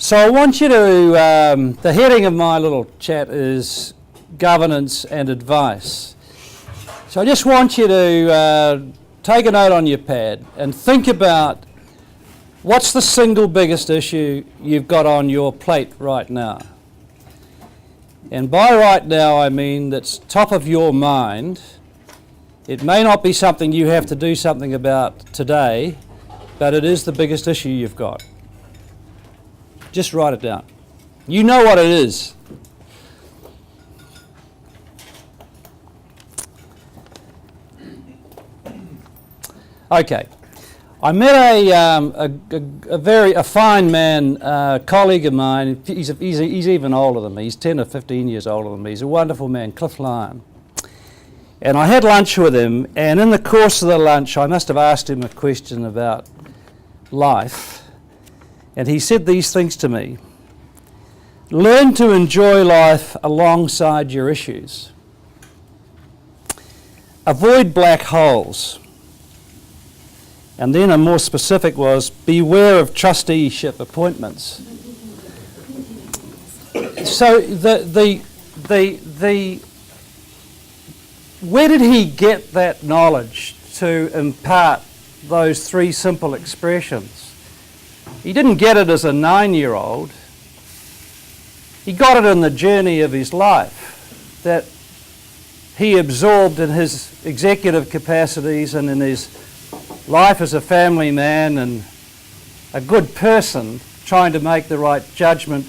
So I want you to, the heading of my little chat is governance and advice. So I just want you to take a note on your pad and think about what's the single biggest issue you've got on your plate right now. And by right now I mean that's top of your mind. It may not be something you have to do something about today, but it is the biggest issue you've got. Just write it down. You know what it is. Okay. I met a fine man, colleague of mine. He's even older than me. He's 10 or 15 years older than me. He's a wonderful man, Cliff Lyon. And I had lunch with him, and in the course of the lunch I must have asked him a question about life. And he said these things to me. Learn to enjoy life alongside your issues. Avoid black holes. And then a more specific was, beware of trusteeship appointments. So where did he get that knowledge to impart those three simple expressions? He didn't get it as a 9-year-old. He got it in the journey of his life that he absorbed in his executive capacities and in his life as a family man and a good person, trying to make the right judgment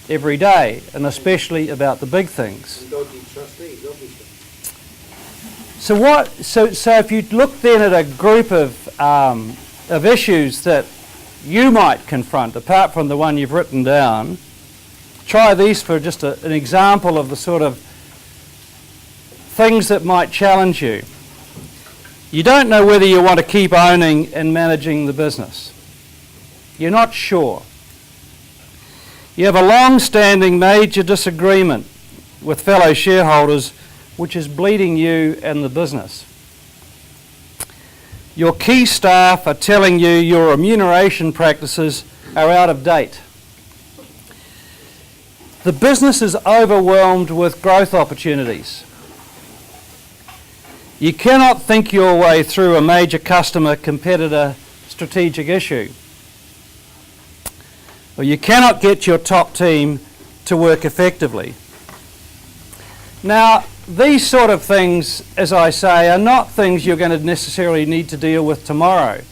every day, and especially about the big things. So if you look then at a group of issues that you might confront, apart from the one you've written down, try these for just an example of the sort of things that might challenge you. You don't know whether you want to keep owning and managing the business. You're not sure. You have a long-standing major disagreement with fellow shareholders, which is bleeding you and the business. Your key staff are telling you your remuneration practices are out of date. The business is overwhelmed with growth opportunities. You cannot think your way through a major customer-competitor strategic issue. Or you cannot get your top team to work effectively. Now, these sort of things, as I say, are not things you're going to necessarily need to deal with tomorrow.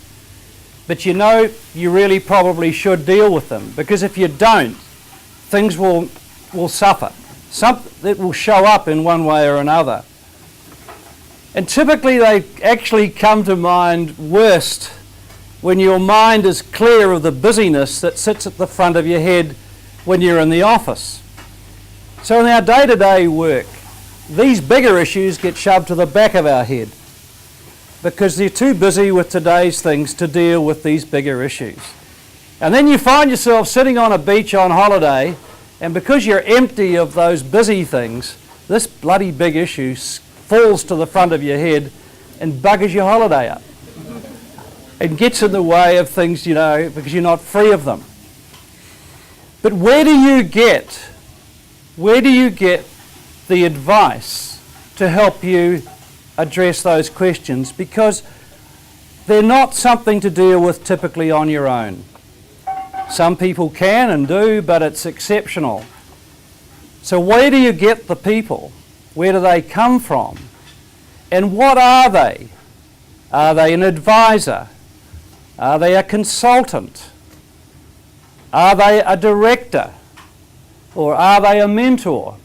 But you know you really probably should deal with them, because if you don't, things will suffer. It will show up in one way or another. And typically they actually come to mind worst when your mind is clear of the busyness that sits at the front of your head when you're in the office. So in our day-to-day work, these bigger issues get shoved to the back of our head because they're too busy with today's things to deal with these bigger issues. And then you find yourself sitting on a beach on holiday, and because you're empty of those busy things, this bloody big issue falls to the front of your head and buggers your holiday up and gets in the way of things, you know, because you're not free of them. But where do you get the advice to help you address those questions? Because they're not something to deal with typically on your own. Some people can and do, but it's exceptional. So where do you get the people? Where do they come from? And what are they? Are they an advisor? Are they a consultant? Are they a director? Or are they a mentor?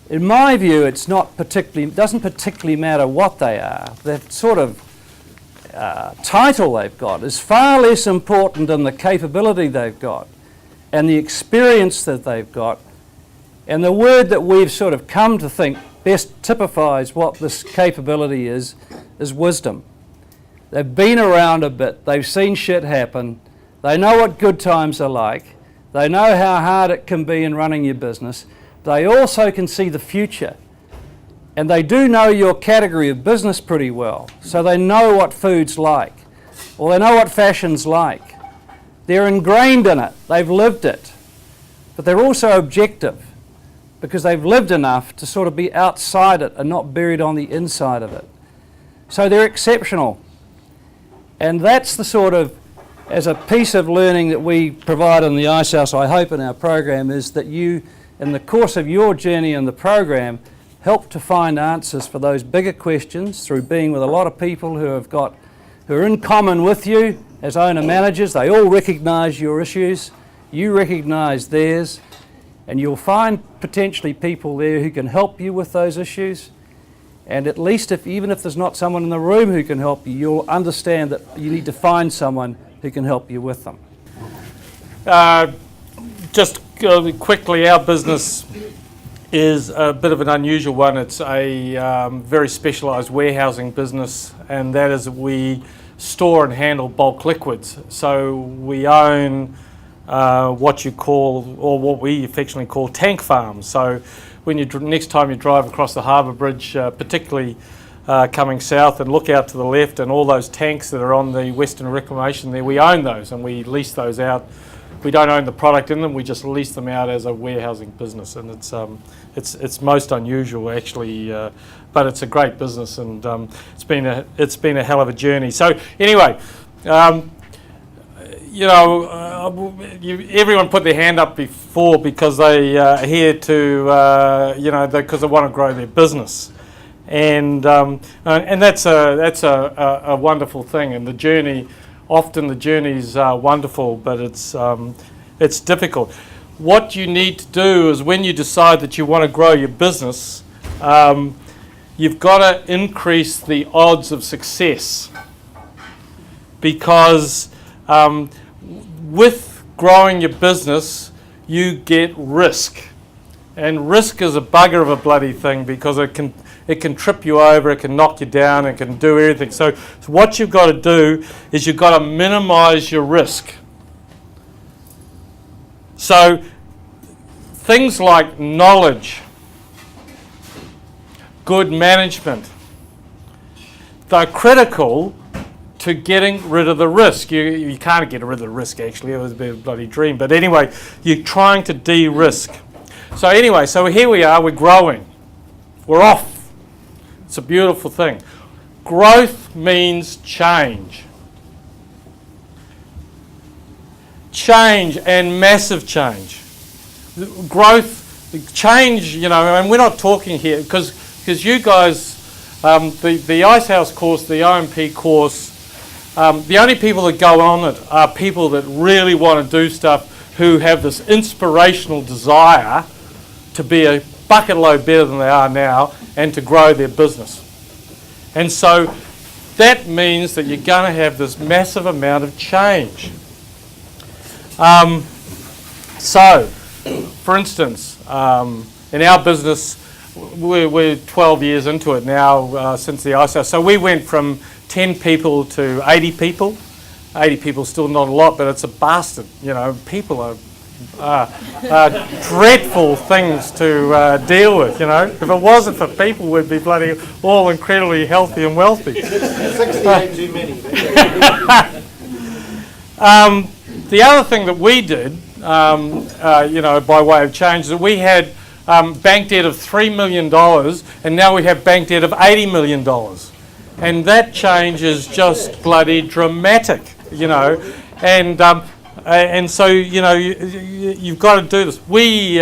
In my view, it doesn't particularly matter what they are. The sort of title they've got is far less important than the capability they've got and the experience that they've got. And the word that we've sort of come to think best typifies what this capability is wisdom. They've been around a bit, they've seen shit happen, they know what good times are like, they know how hard it can be in running your business, they also can see the future. And they do know your category of business pretty well, so they know what food's like, or they know what fashion's like, They're ingrained in it. They've lived it. But they're also objective because they've lived enough to sort of be outside it and not buried on the inside of it. So they're exceptional. And that's the sort of, as a piece of learning that we provide in the ICEHOUSE, I hope, in our program, is that you, in the course of your journey in the program, help to find answers for those bigger questions through being with a lot of people who are in common with you as owner managers. They all recognise your issues, you recognise theirs, and you'll find potentially people there who can help you with those issues. And at least even if there's not someone in the room who can help you, you'll understand that you need to find someone who can help you with them. Just quickly, our business is a bit of an unusual one. It's a very specialised warehousing business, and that is we store and handle bulk liquids. So we own what you call, or what we affectionately call, tank farms. So when next time you drive across the harbour bridge, particularly coming south, and look out to the left, and all those tanks that are on the Western Reclamation there, we own those and we lease those out. We don't own the product in them, we just lease them out as a warehousing business, and it's most unusual actually, but it's a great business, and it's been a hell of a journey. So anyway, everyone put their hand up before because they are here to because they want to grow their business, and that's a wonderful thing, and the journey. Often the journey's wonderful, but it's difficult. What you need to do is, when you decide that you want to grow your business, you've got to increase the odds of success, because with growing your business you get risk, and risk is a bugger of a bloody thing because it can trip you over, it can knock you down, it can do everything. So what you've got to do is you've got to minimise your risk. So things like knowledge, good management, they're critical to getting rid of the risk. You can't get rid of the risk actually, it was a bit of a bloody dream. But anyway, you're trying to de-risk. So anyway, so here we are, we're growing. We're off. It's a beautiful thing. Growth means change. Change, and massive change. Growth, change, and we're not talking here, because you guys, the ICEHOUSE course, the OMP course, the only people that go on it are people that really want to do stuff, who have this inspirational desire to be a bucket load better than they are now and to grow their business. And so that means that you're going to have this massive amount of change. So, for instance, in our business, we're 12 years into it now since the ICEHOUSE. So we went from 10 people to 80 people. 80 people still not a lot, but it's a bastard. People are dreadful things to deal with, If it wasn't for people, we'd be bloody all incredibly healthy and wealthy. 68 too many. The other thing that we did, by way of change, is that we had bank debt of $3 million, and now we have bank debt of $80 million. And that change is just bloody dramatic, and so you've got to do this. We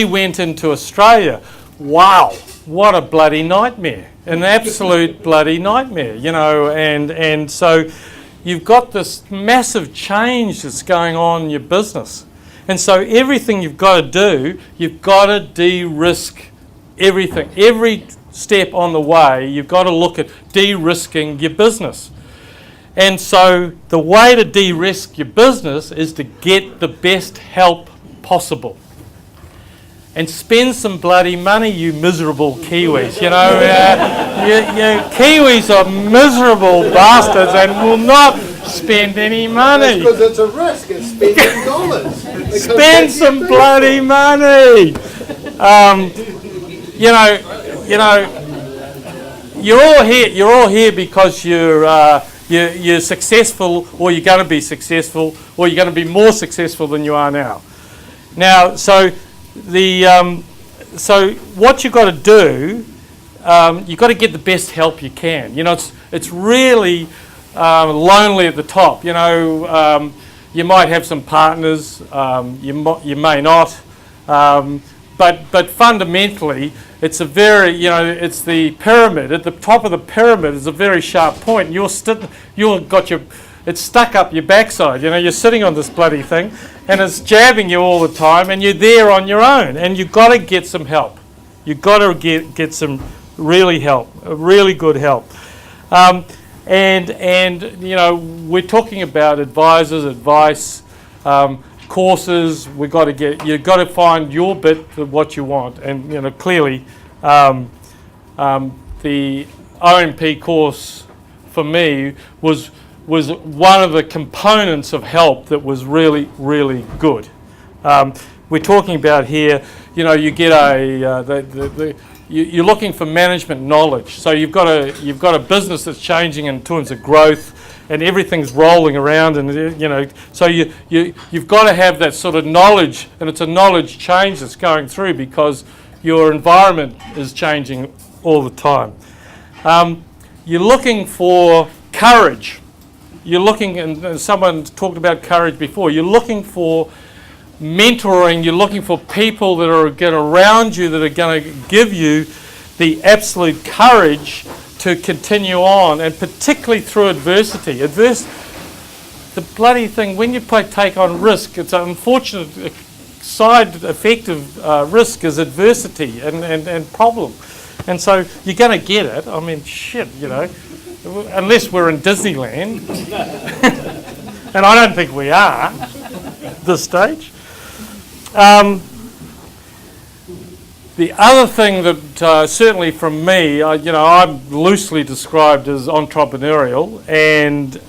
went into Australia. Wow, what a bloody nightmare! An absolute bloody nightmare, And so you've got this massive change that's going on in your business, and so everything you've got to do, you've got to de-risk everything. Every step on the way, you've got to look at de-risking your business. And so the way to de-risk your business is to get the best help possible. And spend some bloody money, you miserable Kiwis. Kiwis are miserable bastards and will not spend any money. Because it's a risk, it's spending dollars. Spend some bloody money. You're all here because you're successful, or you're going to be successful, or you're going to be more successful than you are now. Now, so what you've got to do, you've got to get the best help you can. You know, it's really lonely at the top. You know, you might have some partners, you may not, but fundamentally, it's a very, you know, it's the pyramid. At the top of the pyramid is a very sharp point. It's stuck up your backside. You know, you're sitting on this bloody thing, and it's jabbing you all the time, and you're there on your own, and you've got to get some help. You've got to get some really good help. And you know, we're talking about advisors, advice, courses. You've got to find your bit of what you want, and you know, clearly, the OMP course for me was one of the components of help that was really good. We're talking about here, you know, you get you're looking for management knowledge. So you've got a business that's changing in terms of growth, and everything's rolling around, and you know, so you've got to have that sort of knowledge, and it's a knowledge change that's going through because your environment is changing all the time. You're looking for courage. You're looking, and someone talked about courage before. You're looking for mentoring. You're looking for people that are around you that are going to give you the absolute courage to continue on, and particularly through adversity. The bloody thing, when you take on risk, it's an unfortunate side effect of risk is adversity and problem. And so you're going to get it. I mean, shit, you know, unless we're in Disneyland. And I don't think we are at this stage. The other thing that certainly from me, you know, I'm loosely described as entrepreneurial, and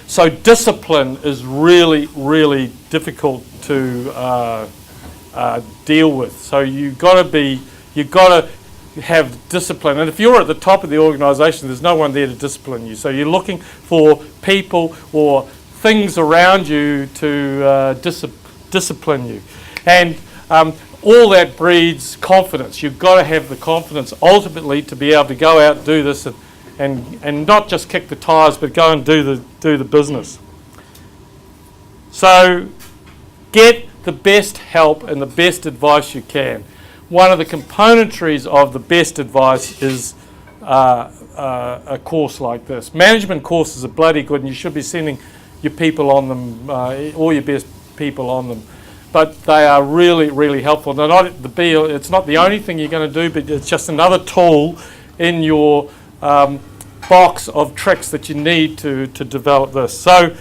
so discipline is really difficult to deal with. So you've got to have discipline, and if you're at the top of the organisation, there's no one there to discipline you. So you're looking for people or things around you to discipline you, and all that breeds confidence. You've got to have the confidence ultimately to be able to go out and do this, and not just kick the tires, but go and do the business. So get the best help and the best advice you can. One of the componentries of the best advice is a course like this. Management courses are bloody good, and you should be sending your people on them, all your best people on them. But they are really helpful. It's not the only thing you're going to do, but it's just another tool in your box of tricks that you need to develop this. So,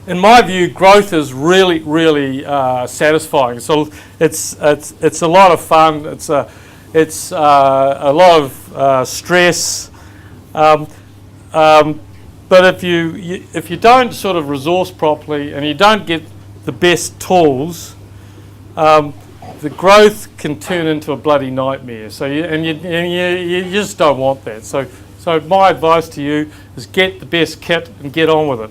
in my view, growth is really satisfying. So it's a lot of fun. It's a lot of stress. But if you don't sort of resource properly, and you don't get the best tools, the growth can turn into a bloody nightmare. So you just don't want that. So my advice to you is get the best kit and get on with it.